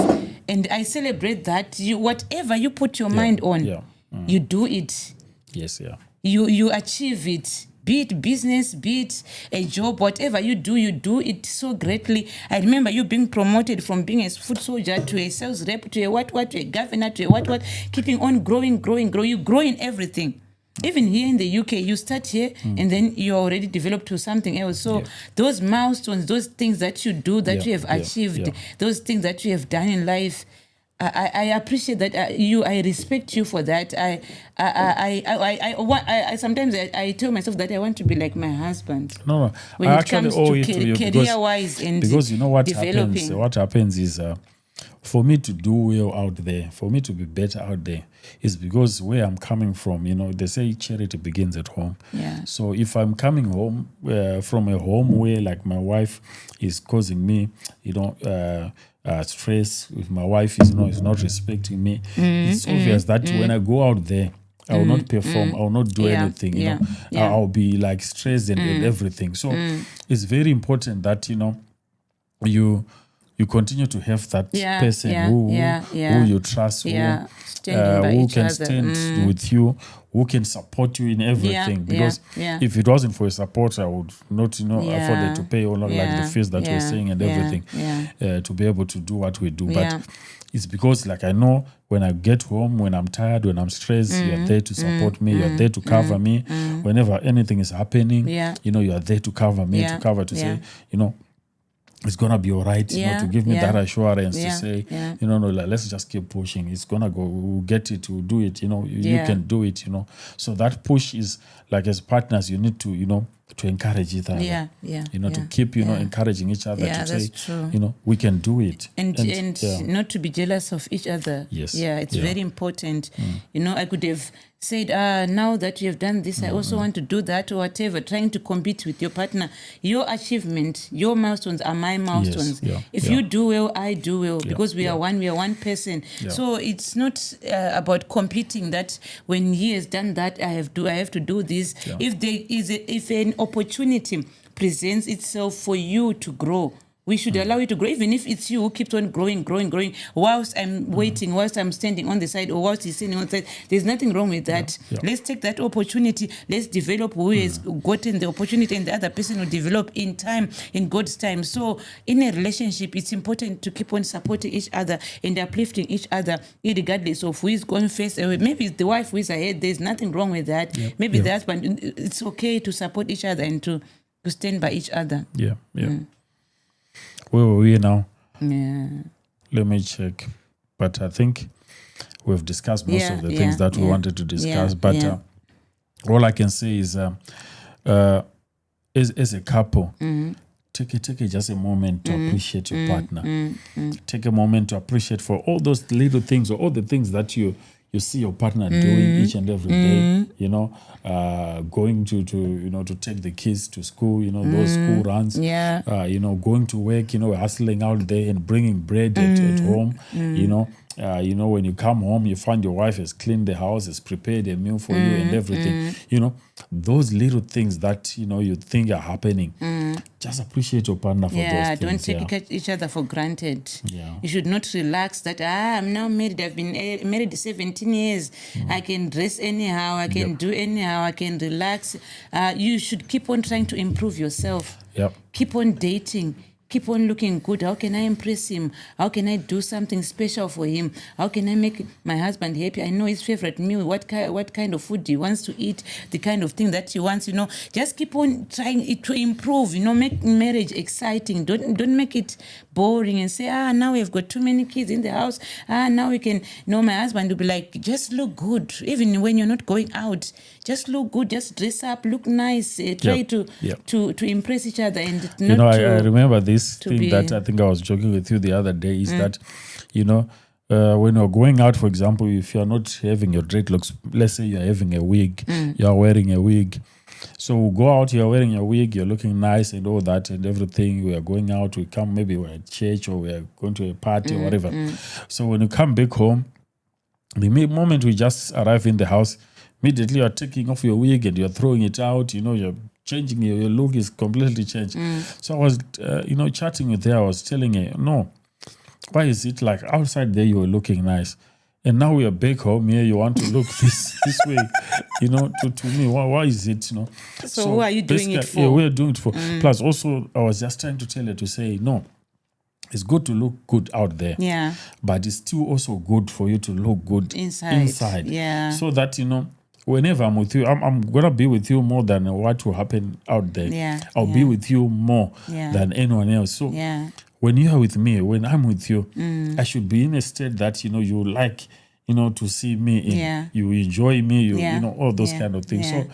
and I celebrate that. Whatever you put your mind on, you do it. Yes, yeah. You achieve it. Be it business, be it a job, whatever you do it so greatly. I remember you being promoted from being a food soldier to a sales rep to a to a governor to a keeping on growing. You grow in everything. Even here in the UK, you start here and then you already develop to something else. So those milestones, those things that you do, that you have achieved, those things that you have done in life, I appreciate that. I respect you for that. I sometimes I tell myself that I want to be like my husband. No. When I it comes to career-wise and because you know what developing. happens. What happens is for me to do well out there, for me to be better out there, is because where I'm coming from. They say charity begins at home. Yeah. So if I'm coming home from a home where like my wife is causing me, stress, if my wife is not respecting me, it's obvious that when I go out there, I will not perform, I will not do anything, I'll be like stressed and everything. So it's very important that, you continue to have that person who you trust, who can stand with you, who can support you in everything. Because if it wasn't for a support, I would not, afford to pay all like the fees that we're saying and everything to be able to do what we do. But it's because like I know when I get home, when I'm tired, when I'm stressed, you're there to support me, you're there to cover me. Whenever anything is happening, you are there to cover me, to say, it's gonna be all right, to give me that assurance to say, no, let's just keep pushing. It's gonna go. We'll get it. We'll do it. You can do it. So that push is like as partners, you need to, to encourage each other. To keep, encouraging each other to say, true. We can do it. And not to be jealous of each other. Yes. Yeah, it's very important. I could have said, now that you have done this, I also want to do that or whatever, trying to compete with your partner. Your achievement, your milestones are my milestones. If you do well, I do well, because we are one person. So it's not about competing that when he has done that, I have to do this. If there is if an opportunity presents itself for you to grow, We should allow it to grow, even if it's you who keeps on growing, whilst I'm waiting, whilst I'm standing on the side, or whilst he's standing on the side. There's nothing wrong with that. Let's take that opportunity. Let's develop who has gotten the opportunity, and the other person will develop in time, in God's time. So in a relationship, it's important to keep on supporting each other and uplifting each other, regardless of who is going first. Maybe it's the wife who is ahead. There's nothing wrong with that. Maybe the husband. It's okay to support each other and to stand by each other. Where were we now? Let me check. But I think we've discussed most of the things that we wanted to discuss. But all I can say is, as a couple, take just a moment to appreciate your partner. Take a moment to appreciate for all those little things, or all the things that you see your partner doing each and every day, going to take the kids to school, those school runs, going to work, hustling out there and bringing bread at home, when you come home, you find your wife has cleaned the house, has prepared a meal for you and everything, those little things that, you think are happening. Just appreciate your partner for those things. Don't take each other for granted. You should not relax that, I'm now married, I've been married 17 years. I can dress anyhow, I can do anyhow, I can relax. You should keep on trying to improve yourself. Keep on dating. Keep on looking good. How can I impress him? How can I do something special for him? How can I make my husband happy? I know his favorite meal. What kind of food he wants to eat? The kind of thing that he wants. Just keep on trying to improve. Make marriage exciting. Don't make it boring and say, now we've got too many kids in the house. Now we can. My husband will be like, just look good, even when you're not going out. Just look good. Just dress up. Look nice. Try to impress each other and not. I remember this thing that I think I was joking with you the other day is that, when you're going out, for example, if you're not having your dreadlocks, let's say you're having a wig, you're wearing a wig. So go out, you're wearing a wig, you're looking nice and all that and everything. We are going out, we come, maybe we're at church or we're going to a party or whatever. So when you come back home, the moment we just arrive in the house, immediately you're taking off your wig and you're throwing it out, you're changing, your look is completely changed. So I was, chatting with her, I was telling her, no, why is it like outside there you were looking nice, and now we are back home here, you want to look this way, to me, why is it, So who are you doing it for? Yeah, we are doing it for. Plus, also, I was just trying to tell her to say, no, it's good to look good out there. But it's still also good for you to look good inside. So that, whenever I'm with you, I'm going to be with you more than what will happen out there. I'll be with you more than anyone else. So when you are with me, when I'm with you, I should be in a state that, you like, to see me in. You enjoy me, all those kind of things. So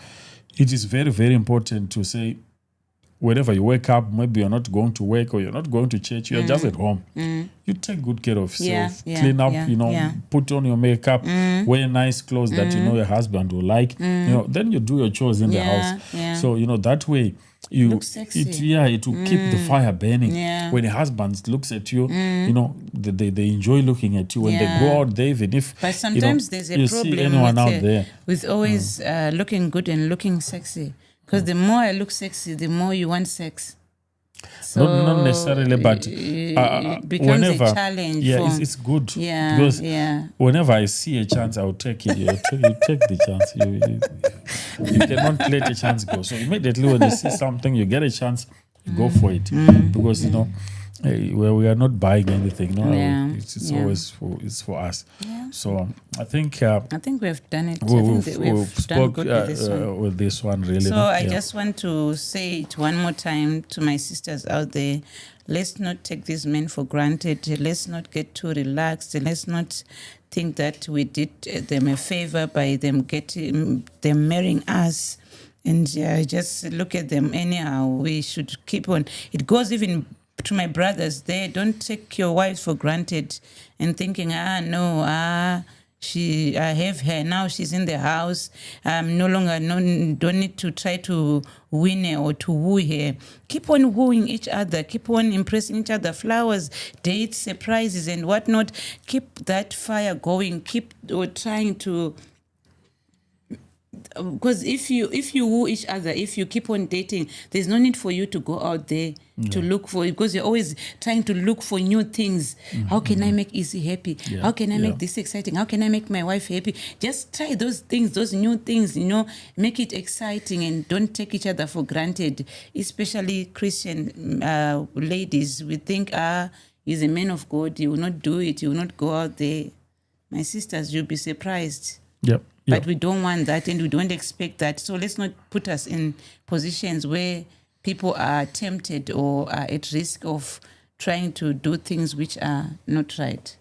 it is very, very important to say, whenever you wake up, maybe you're not going to work or you're not going to church, you're just at home. You take good care of yourself, clean up, put on your makeup, wear nice clothes that your husband will like. Then you do your chores in the house. So, that way you look sexy. It will keep the fire burning. When a husband looks at you, they enjoy looking at you. When they go out there, even if but sometimes there's a problem with always looking good and looking sexy. Because the more I look sexy, the more you want sex. So not necessarily, but it becomes a challenge. It's good. Because whenever I see a chance, I'll take it. You take the chance. You cannot let a chance go. So immediately when you see something, you get a chance, you go for it. Because we are not buying anything. It's always for us. So I think we have done it. We've done good with this one. Really. So I just want to say it one more time to my sisters out there. Let's not take these men for granted. Let's not get too relaxed. Let's not think that we did them a favor by them marrying us. And just look at them anyhow. We should keep on. It goes even to my brothers there. Don't take your wives for granted and thinking, I have her now, she's in the house, don't need to try to win her or to woo her. Keep on wooing each other, keep on impressing each other, flowers, dates, surprises and whatnot. Keep that fire going, keep trying to because if you woo each other, if you keep on dating, there's no need for you to go out there to look for, because you're always trying to look for new things. How can I make Izzy happy? How can I make this exciting? How can I make my wife happy? Just try those things, those new things, make it exciting, and don't take each other for granted, especially Christian ladies. We think, he's a man of God, he will not do it, he will not go out there. My sisters, you'll be surprised. Yep. But we don't want that, and we don't expect that. So let's not put us in positions where people are tempted or are at risk of trying to do things which are not right.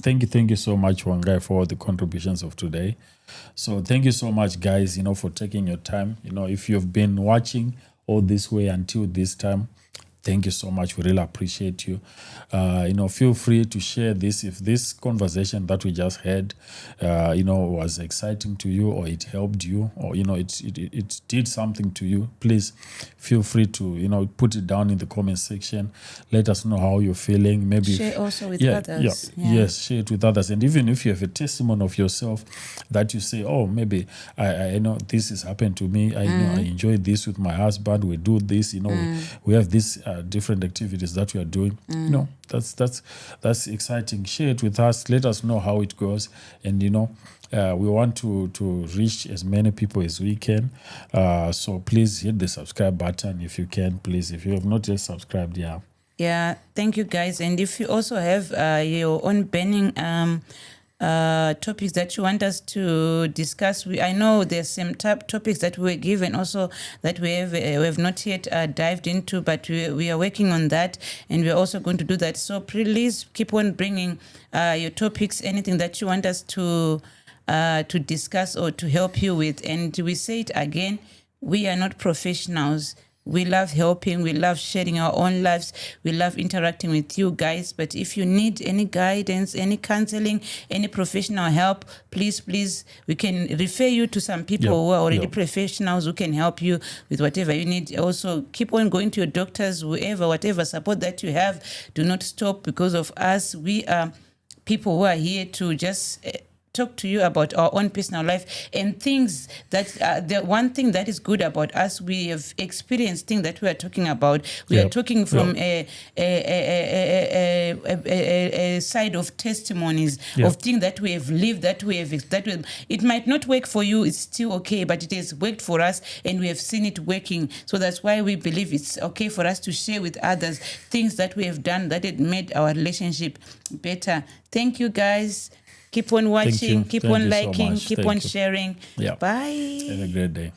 Thank you so much, Vongai, for the contributions of today. So thank you so much, guys, for taking your time. If you've been watching all this way until this time, thank you so much. We really appreciate you. Feel free to share this. If this conversation that we just had, was exciting to you, or it helped you, or, it did something to you, please feel free to, put it down in the comment section. Let us know how you're feeling. Maybe share also with others. Yes, share it with others. And even if you have a testimony of yourself that you say, oh, maybe I know this has happened to me. I know I enjoy this with my husband. We do this, we have this different activities that we are doing. That's exciting. Share it with us. Let us know how it goes. And we want to reach as many people as we can. So please hit the subscribe button if you can, please. If you have not yet subscribed, Yeah, thank you, guys. And if you also have your own burning topics that you want us to discuss, I know there's some topics that we were given also that we have not yet dived into, but we are working on that, and we're also going to do that. So please keep on bringing your topics, anything that you want us to discuss or to help you with. And we say it again, we are not professionals. We love helping. We love sharing our own lives. We love interacting with you guys. But if you need any guidance, any counseling, any professional help, please, we can refer you to some people who are already professionals who can help you with whatever you need. Also, keep on going to your doctors, whatever support that you have. Do not stop because of us. We are people who are here to just talk to you about our own personal life and things that the one thing that is good about us, we have experienced things that we are talking about. We are talking from a side of testimonies of things that we have lived, it might not work for you, it's still okay, but it has worked for us and we have seen it working. So that's why we believe it's okay for us to share with others things that we have done that had made our relationship better. Thank you, guys. Keep on watching, keep on liking, keep on sharing. Yeah. Bye. Have a great day.